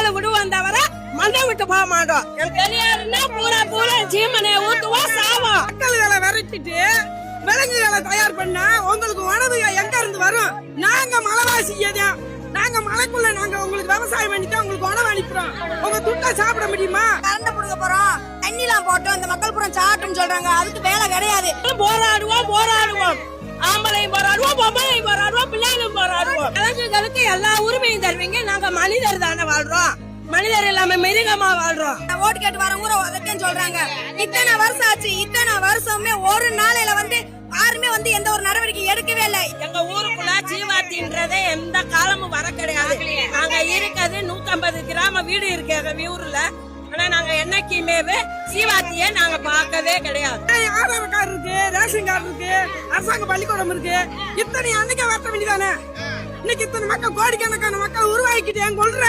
வேலை விடுவோம் தவிர மண்ணை விட்டு போக மாட்டோம். வெளியாருன்னா பூரா பூரா சீமனை ஊத்துவோம் சாவோம். மக்கள்களை விரட்டிட்டு விலங்குகளை தயார் பண்ணா உங்களுக்கு உணவு எங்க இருந்து வரும்? நாங்க மலைவாசியதான், நாங்க மலைக்குள்ள நாங்க உங்களுக்கு விவசாயம் பண்ணிட்டு உங்களுக்கு உணவு அனுப்புறோம். உங்க துட்டை சாப்பிட முடியுமா? கரண்ட புடுங்க போறோம், தண்ணிலாம் போட்டோம், இந்த மக்கள் புறம் சாட்டுன்னு சொல்றாங்க. அதுக்கு வேலை கிடையாது. போராடுவோம் ஆம்பளையும் போராடுவோம், பொம்பளையும் போராடுவோம், பிள்ளைகளும் போராடுவோம். விலங்குகளுக்கு எல்லா உரிமையும் தருவீங்க. நாங்க மனிதர் தானே வாழ்றோம், மனிதர் இல்லாம மிருகமா வாழ்றோம். ஓட்டு கேட்டு வரவங்க உதக்கன்னு சொல்றாங்க. இத்தனை வருஷம் ஆச்சு, இத்தனை வருஷமே ஒரு நாளையில யாருமே எந்த ஒரு நடவடிக்கை எடுக்கவே இல்லை. எங்க ஊருக்குள்ள ஜீவாத்தின்றதே எந்த காலமும் வர கிடையாது. நாங்க இருக்கிறது 150 கிராம வீடு இருக்கு எங்க ஊர்ல. ஆனா நாங்க என்னைக்குமே ஜீவாத்தியே நாங்க பார்க்கவே கிடையாது. ஆதார் கார்டு இருக்கு, ரேஷன் கார்டு இருக்கு, அரசாங்க பள்ளிக்கூடம் இருக்கு. இத்தனை அன்னைக்கு வரட்ட வேண்டியதானே? இன்னைக்கு இத்தனை மக்கள், கோடிக்கணக்கான மக்கள் உருவாக்கிட்டு கொள்ற